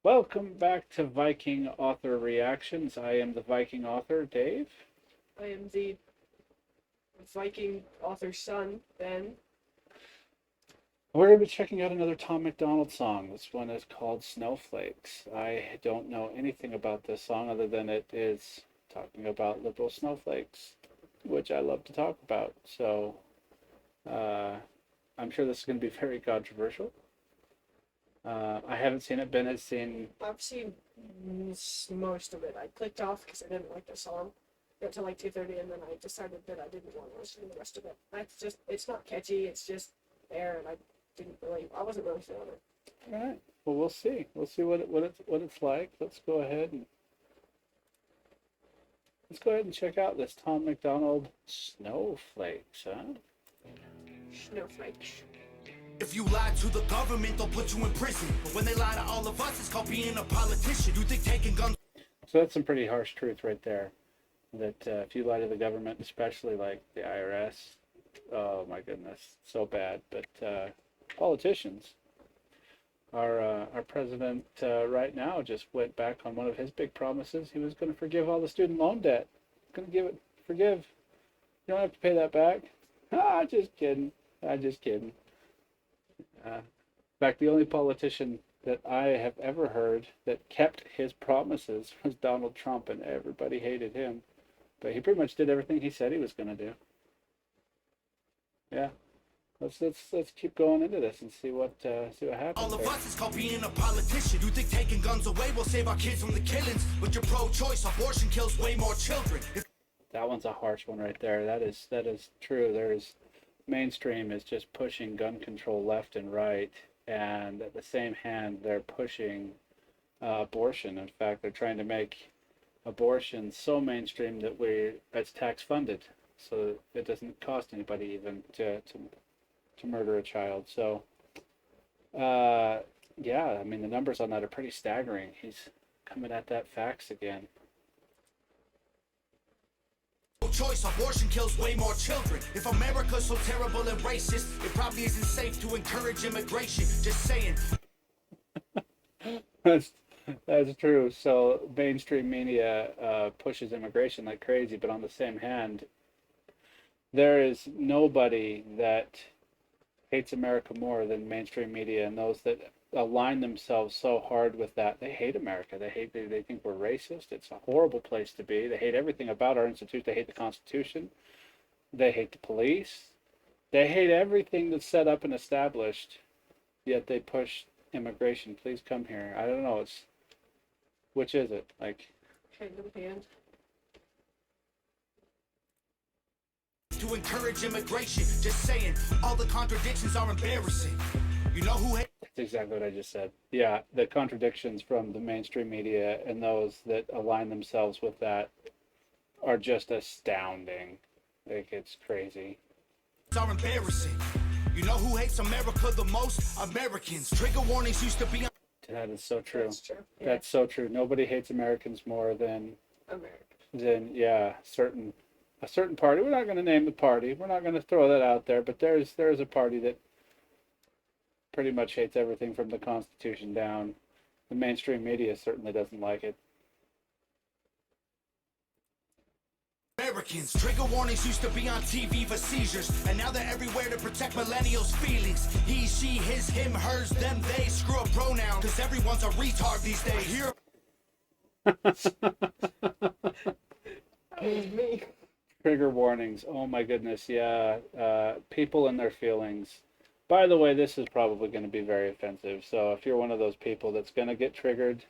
Welcome back to Viking Author Reactions. I am the Viking author, Dave. I am the Viking author's son, Ben. We're going to be checking out another Tom Macdonald song. This one is called Snowflakes. I don't know anything about this song other than it is talking about liberal snowflakes, which I love to talk about. So I'm sure this is going to be very controversial. I haven't seen it. Ben has seen. I've seen most of it. I clicked off because I didn't like the song. Got to like 2:30, and then I decided that I didn't want to listen to the rest of it. It's not catchy. It's just there, and I wasn't really feeling it. All right. Well, we'll see. We'll see what it's like. Let's go ahead and check out this Tom Macdonald Snowflakes, huh? Snowflakes. If you lie to the government, they'll put you in prison. But when they lie to all of us, it's called being a politician. You think taking guns... So that's some pretty harsh truth right there. That if you lie to the government, especially like the IRS, oh my goodness, so bad. But politicians, our president right now just went back on one of his big promises. He was going to forgive all the student loan debt. Going to forgive. You don't have to pay that back. Ah, just kidding. I'm just kidding. In fact, the only politician that I have ever heard that kept his promises was Donald Trump, and everybody hated him. But he pretty much did everything he said he was going to do. Yeah, let's keep going into this and see what happens. All of us, it's called being a politician. You think taking guns away will save our kids from the killings, but you're pro-choice. Abortion kills way more children. That one's a harsh one right there. That is true. Mainstream is just pushing gun control left and right, and at the same hand, they're pushing abortion. In fact, they're trying to make abortion so mainstream that it's tax funded, so it doesn't cost anybody even to murder a child. So, yeah, I mean the numbers on that are pretty staggering. He's coming at that facts again. Choice, abortion kills way more children. If America's so terrible and racist, it probably isn't safe to encourage immigration. Just saying. That's true. So mainstream media pushes immigration like crazy, but on the same hand, there is nobody that hates America more than mainstream media, and those that align themselves so hard with that. They hate America. They think we're racist. It's a horrible place to be. They hate everything about our institution. They hate the Constitution. They hate the police. They hate everything that's set up and established, yet they push immigration. Please come here. I don't know. Which is it? Like, Hand in hand. To encourage immigration. Just saying. All the contradictions are embarrassing. You know who hates... That's exactly what I just said. Yeah, the contradictions from the mainstream media and those that align themselves with that are just astounding. Like, it's crazy. Are embarrassing. You know who hates America the most? Americans. Trigger warnings used to be on... That is so true. That's true. Yeah. That's so true. Nobody hates Americans more than America. a certain party. We're not going to name the party. We're not going to throw that out there, but there's a party that pretty much hates everything from the Constitution down. The mainstream media certainly doesn't like it. Americans. Trigger warnings used to be on TV for seizures, and now they're everywhere to protect millennials' feelings. He, she, his, him, hers, them, they. Screw a pronoun, cause everyone's a retard these days. Here. That was me. Trigger warnings. Oh my goodness, yeah. People and their feelings. By the way, this is probably going to be very offensive. So if you're one of those people that's going to get triggered,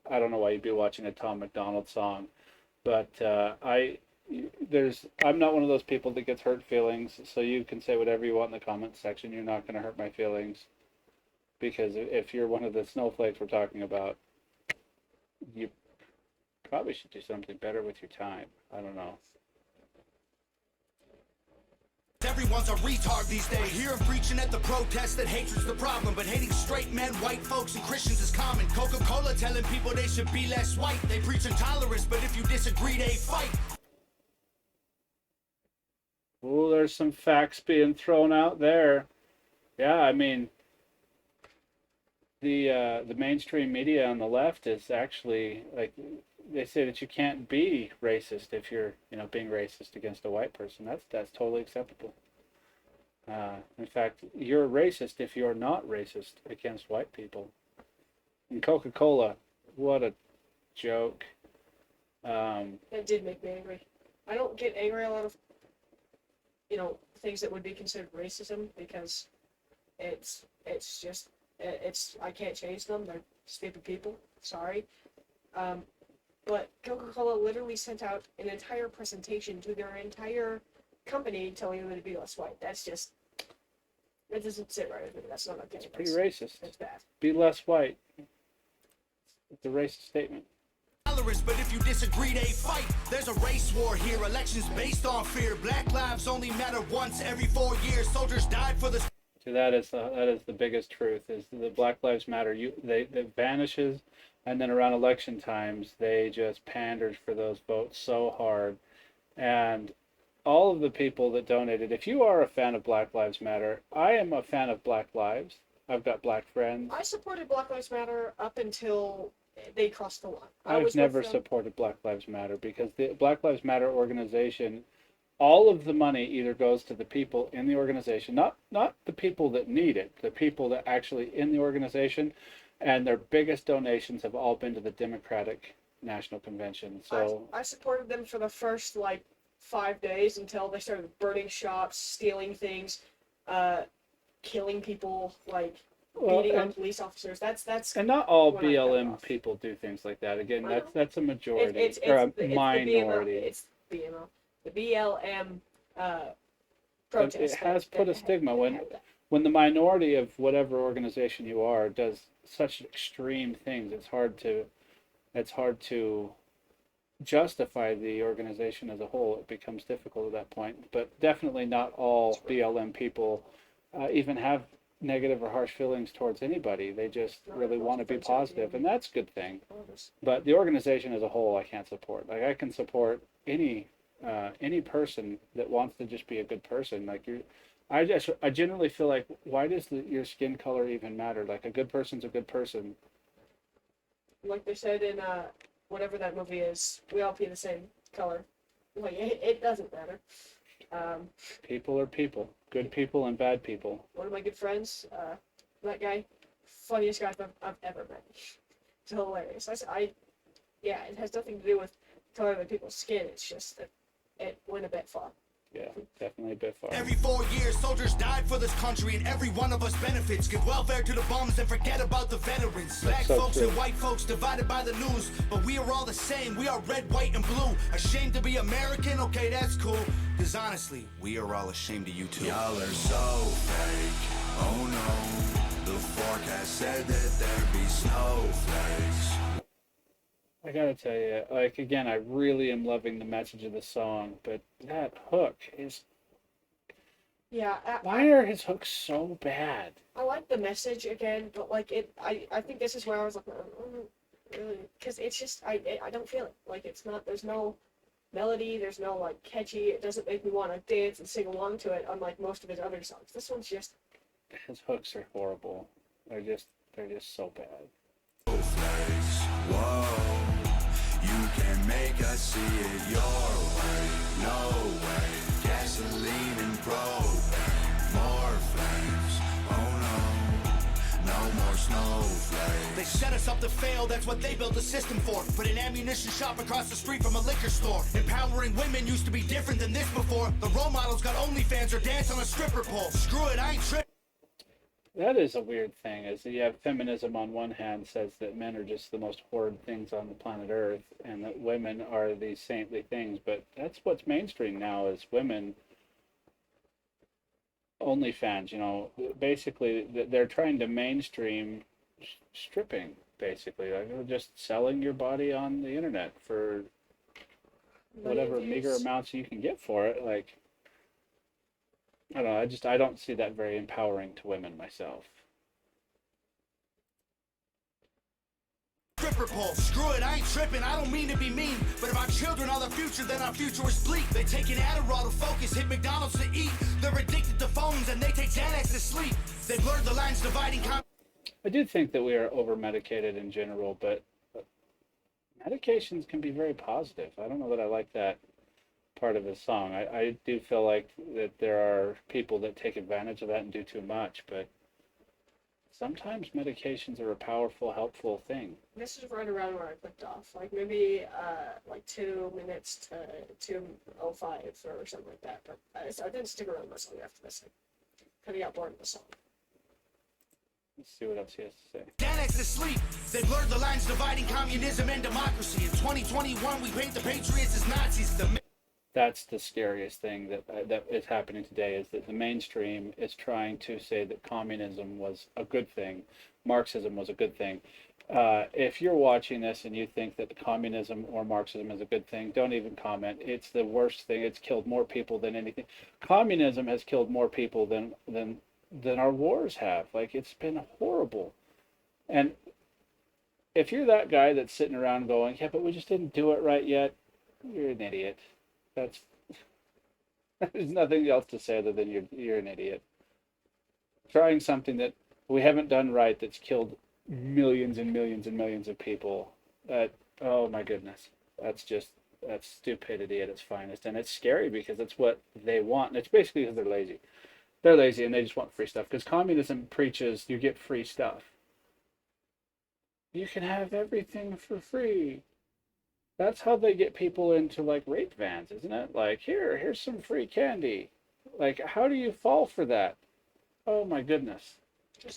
I don't know why you'd be watching a Tom Macdonald song. But I'm not one of those people that gets hurt feelings. So you can say whatever you want in the comment section. You're not going to hurt my feelings. Because if you're one of the snowflakes we're talking about, you probably should do something better with your time. I don't know. Everyone's a retard these days. Hear him preaching at the protest that hatred's the problem, but hating straight men, white folks, and Christians is common. Coca-Cola telling people they should be less white. They preach intolerance, but if you disagree, they fight. Oh, there's some facts being thrown out there. Yeah, I mean, the mainstream media on the left is actually like they say that you can't be racist if you're being racist against a white person. That's totally acceptable. In fact, you're racist if you're not racist against white people. And Coca-Cola, what a joke. That did make me angry. I don't get angry a lot of things that would be considered racism because it's just I can't change them. They're stupid people. Sorry. But Coca-Cola literally sent out an entire presentation to their entire company telling them to be less white. That doesn't sit right with me. That's not okay. It's pretty racist. That's bad. Be less white. It's a racist statement. But if you disagree, they fight. There's a race war here. Elections based on fear. Black lives only matter once every 4 years. Soldiers died for the. So that is the biggest truth. Is the Black Lives Matter? It vanishes, and then around election times they just panders for those votes so hard, and all of the people that donated. If you are a fan of Black Lives Matter, I am a fan of Black Lives. I've got black friends. I supported Black Lives Matter up until they crossed the line. I've never supported Black Lives Matter because the Black Lives Matter organization, all of the money either goes to the people in the organization, not the people that need it, the people that actually in the organization, and their biggest donations have all been to the Democratic National Convention. So I supported them for the first 5 days until they started burning shops, stealing things, killing people, beating on police officers. That's and not all when I got BLM off. people do things like that. Again, Well, that's a majority it's or a the minority. It's BMO. The BLM But protest. it has put a stigma when when the minority of whatever organization you are does such extreme things. It's hard to justify the organization as a whole. It becomes difficult at that point. But definitely not all BLM people even have negative or harsh feelings towards anybody. They just really want to be positive, and that's a good thing. But the organization as a whole, I can't support. I can support any person that wants to just be a good person. I generally feel like, why does your skin color even matter? A good person's a good person. Like they said in whatever that movie is, we all pee the same color. It doesn't matter. People are people. Good people and bad people. One of my good friends, that guy, funniest guy I've ever met. It's hilarious. Yeah, it has nothing to do with color of people's skin. It's just that it went a bit far. Yeah, definitely a bit far. Every 4 years, soldiers died for this country, and every one of us benefits. Give welfare to the bums and forget about the veterans. Black so folks true. and white folks divided by the news, but we are all the same. We are red, white, and blue. Ashamed to be American? Okay, that's cool. Cause honestly, we are all ashamed of you too. Y'all are so fake. Oh no, the forecast said that there'd be snowflakes. I gotta tell you, again, I really am loving the message of the song, but that hook is... Yeah. Why are his hooks so bad? I like the message again, but I think this is where I was really, because it's just I don't feel it. It's not. There's no melody. There's no catchy. It doesn't make me want to dance and sing along to it. Unlike most of his other songs, this one's just. His hooks are horrible. They're just so bad. Snowflakes. Whoa, you can make us see it your way. No way. Gasoline and propane. More flames. Oh no, no more snowflakes. They set us up to fail, that's what they built the system for. Put an ammunition shop across the street from a liquor store. Empowering women used to be different than this before. The role models got OnlyFans or dance on a stripper pole. Screw it, I ain't tripping. That is a weird thing, is that you have feminism on one hand says that men are just the most horrid things on the planet Earth, and that women are these saintly things, but that's what's mainstream now, is women OnlyFans, basically they're trying to mainstream stripping, basically, just selling your body on the internet for whatever meager amounts you can get for it. I don't know, I don't see that very empowering to women myself. Stripper pole. Screw it, I ain't tripping, I don't mean to be mean. But if our children are the future, then our future is bleak. They take an Adderall to focus, hit McDonald's to eat. They're addicted to phones and they take Xanax to sleep. They blurred the lines dividing I do think that we are over medicated in general, but medications can be very positive. I don't know that I like that part of his song. I do feel like that there are people that take advantage of that and do too much, but sometimes medications are a powerful, helpful thing. This is right around where I clicked off. Like maybe like 2 minutes to 2:05 or something like that. But so I didn't stick around much longer after this. I kind of got bored of the song. Let's see what else he has to say. Xanax to sleep. They blurred the lines dividing communism and democracy. In 2021, we paint the patriots as Nazis. That's the scariest thing that is happening today, is that the mainstream is trying to say that communism was a good thing, Marxism was a good thing. If you're watching this and you think that communism or Marxism is a good thing, don't even comment. It's the worst thing. It's killed more people than anything. Communism has killed more people than our wars have. Like, it's been horrible. And if you're that guy that's sitting around going, yeah, but we just didn't do it right yet, you're an idiot. That's there's nothing else to say other than you're an idiot. Trying something that we haven't done right, that's killed millions and millions and millions of people. Oh my goodness, that's stupidity at its finest, and it's scary because it's what they want. And it's basically because they're lazy. They're lazy and they just want free stuff. Because communism preaches you get free stuff. You can have everything for free. That's how they get people into like rape vans, isn't it? Like, here's some free candy. Like, how do you fall for that? Oh my goodness. We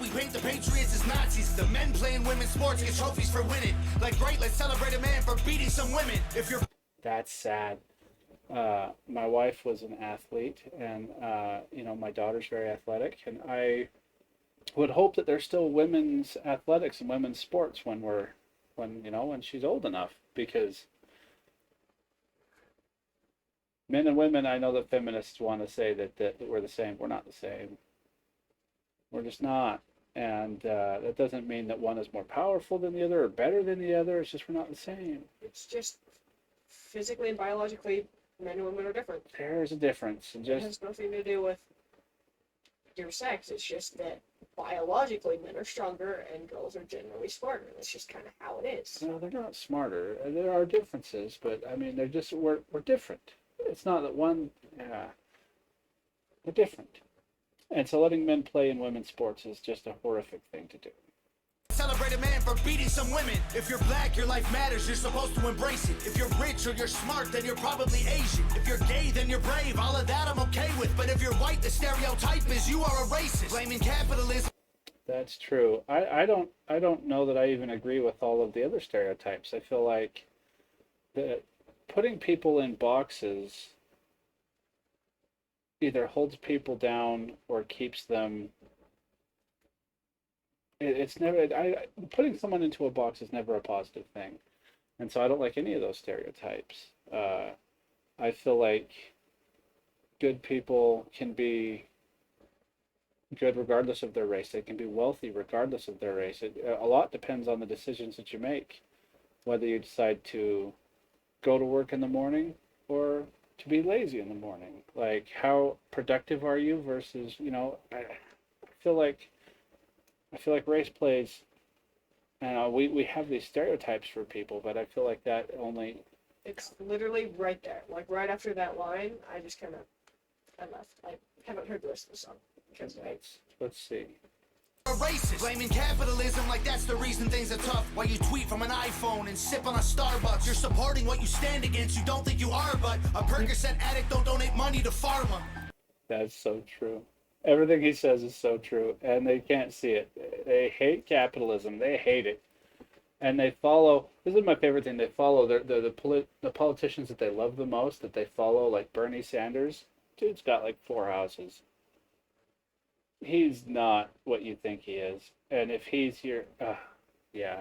paint the patriots as Nazis. The men playing women's sports get trophies for winning. Like, great, let's celebrate a man for beating some women. If you're That's sad. My wife was an athlete, and my daughter's very athletic, and I would hope that there's still women's athletics and women's sports when she's old enough, because men and women, I know that feminists want to say that we're the same. We're not the same. We're just not. And that doesn't mean that one is more powerful than the other or better than the other. It's just we're not the same. It's just physically and biologically, men and women are different. There's a difference. And It has nothing to do with your sex. It's just that biologically men are stronger and girls are generally smarter. That's just kind of how it is. No, they're not smarter. There are differences, but I mean, we're different. It's not that one, we're different. And so letting men play in women's sports is just a horrific thing to do. celebrate a man for beating some women. If you're black, your life matters, you're supposed to embrace it. If you're rich or you're smart, then you're probably Asian. If you're gay, then you're brave, all of that I'm okay with. But if you're white, the stereotype is you are a racist. Blaming capitalism. That's true. I don't know that I even agree with all of the other stereotypes. I feel like that putting people in boxes either holds people down or keeps them. It's never. Putting someone into a box is never a positive thing, and so I don't like any of those stereotypes. I feel like good people can be good regardless of their race. They can be wealthy regardless of their race. A lot depends on the decisions that you make, whether you decide to go to work in the morning or to be lazy in the morning. Like, how productive are you versus, I feel like race plays, we have these stereotypes for people, but I feel like that only... It's literally right there. Like, right after that line, I just kind of, I left. I haven't heard the rest of the song. Let's see. A racist, blaming capitalism like that's the reason things are tough. While you tweet from an iPhone and sip on a Starbucks, you're supporting what you stand against. You don't think you are, but a Percocet addict don't donate money to pharma. That's so true. Everything he says is so true, and they can't see it. They hate capitalism. They hate it, and they follow. This is my favorite thing. They follow the politicians that they love the most. That they follow, like Bernie Sanders. Dude's got like 4 houses. He's not what you think he is, and if he's here, yeah,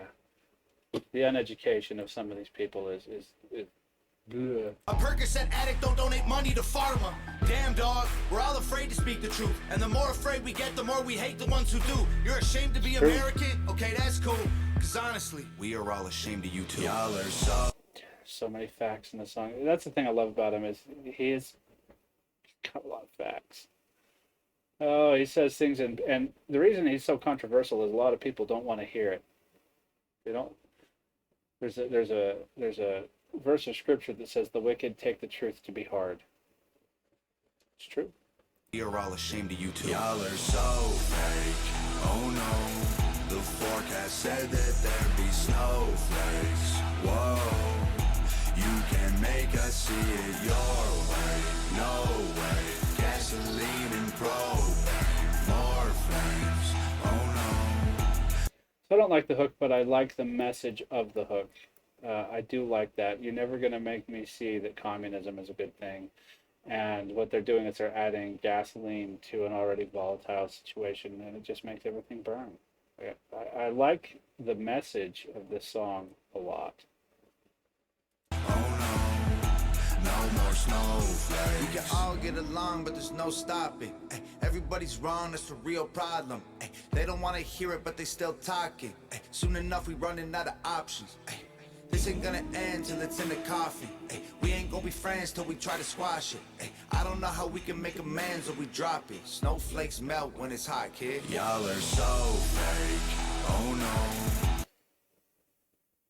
the uneducation of some of these people is good. A Percocet addict don't donate money to pharma. Damn, dog, we're all afraid to speak the truth, and the more afraid we get, the more we hate the ones who do. You're ashamed to be American? Okay, that's cool. Cause honestly, we are all ashamed of you too. Y'all are So many facts in the song. That's the thing I love about him, is he's got a lot of facts. Oh, he says things, and the reason he's so controversial is a lot of people don't want to hear it. They don't. There's a verse of scripture that says the wicked take the truth to be hard. It's true. You're all ashamed of you too. Y'all are so fake. Oh no, the forecast said that there'd be snowflakes. Whoa, you can make us see it your way. No way, gasoline and propane, more flames. Oh no. So I don't like the hook, but I like the message of the hook. I do like that. You're never going to make me see that communism is a good thing. And what they're doing is they're adding gasoline to an already volatile situation, and it just makes everything burn. I like the message of this song a lot. No more snowflakes. We can all get along, but there's no stopping. Ay, everybody's wrong, that's the real problem. Ay, they don't want to hear it, but they still talking. Ay, soon enough, we running out of options. Ay, this ain't gonna end till it's in the coffin. Ay, we ain't gonna be friends till we try to squash it. Ay, I don't know how we can make amends or we drop it. Snowflakes melt when it's hot, kid. Y'all are so fake. Oh no.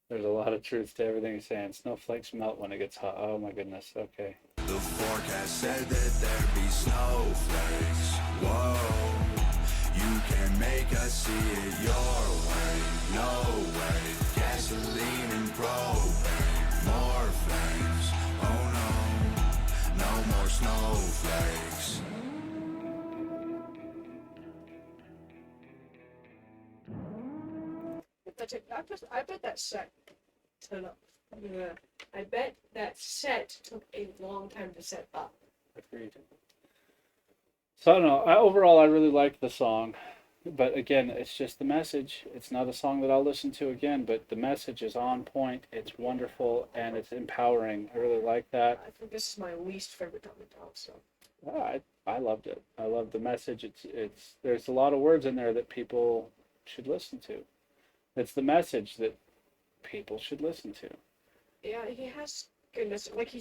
There's a lot of truth to everything he's saying. Snowflakes melt when it gets hot. Oh my goodness. Okay. The forecast said that there'd be snowflakes. Whoa, you can make us see it your way. No way, gasoline and propane, more flames. Oh no, no more snowflakes. I bet that set took yeah. I bet that set took a long time to set up. Agreed. So I don't know. Overall, I really like the song, but again, it's just the message. It's not a song that I'll listen to again, but the message is on point. It's wonderful and it's empowering. I really like that. I think this is my least favorite Communism song. I loved it. I love the message. It's there's a lot of words in there that people should listen to. It's the message that people should listen to. Yeah, he has goodness. Like he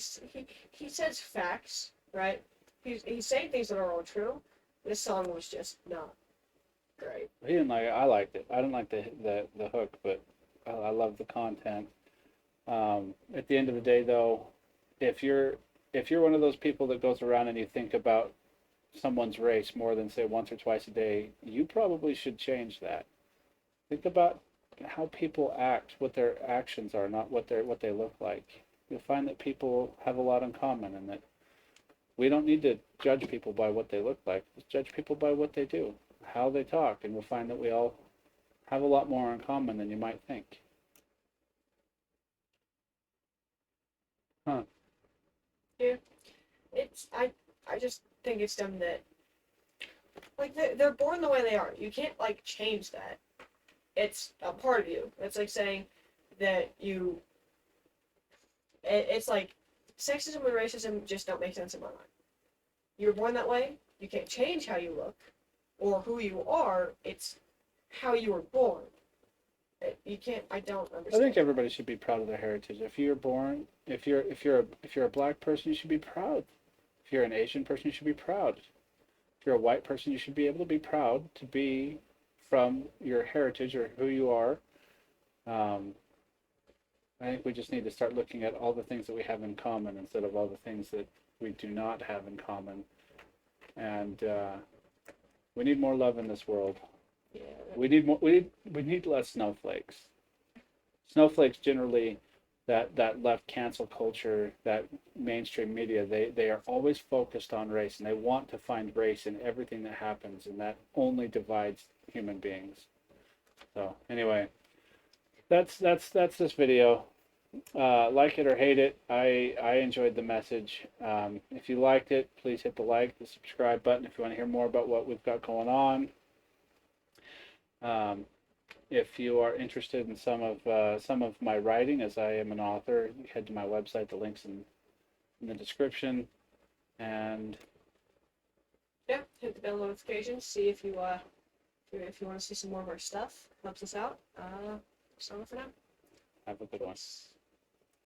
says facts, right? He's saying things that are all true. This song was just not great. He didn't like it. I liked it. I didn't like the hook, but I love the content. At the end of the day, though, if you're one of those people that goes around and you think about someone's race more than say once or twice a day, you probably should change that. Think about how people act, what their actions are, not what they look like. You'll find that people have a lot in common, and that we don't need to judge people by what they look like. Just judge people by what they do, how they talk, and we'll find that we all have a lot more in common than you might think. Huh. Yeah, I just think it's dumb that like they're born the way they are. You can't like change that. It's a part of you. It's like saying that it's like sexism and racism just don't make sense in my mind. You were born that way. You can't change how you look or who you are. It's how you were born. You can't. I don't understand. I think everybody should be proud of their heritage. If you're a black person, you should be proud. If you're an Asian person, you should be proud. If you're a white person, you should be able to be proud to be from your heritage or who you are. I think we just need to start looking at all the things that we have in common instead of all the things that we do not have in common. And we need more love in this world. Yeah. We need more. We need less snowflakes. Snowflakes generally, that left cancel culture, that mainstream media, they are always focused on race, and they want to find race in everything that happens, and that only divides human beings. So anyway, that's this video. Like it or hate it, I enjoyed the message. If you liked it, please hit the like, the subscribe button if you want to hear more about what we've got going on. If you are interested in some of my writing, as I am an author, head to my website. The link's in the description. And Yeah, hit the bell notifications. See if you want to see some more of our stuff. Helps us out. So for now. have a good one.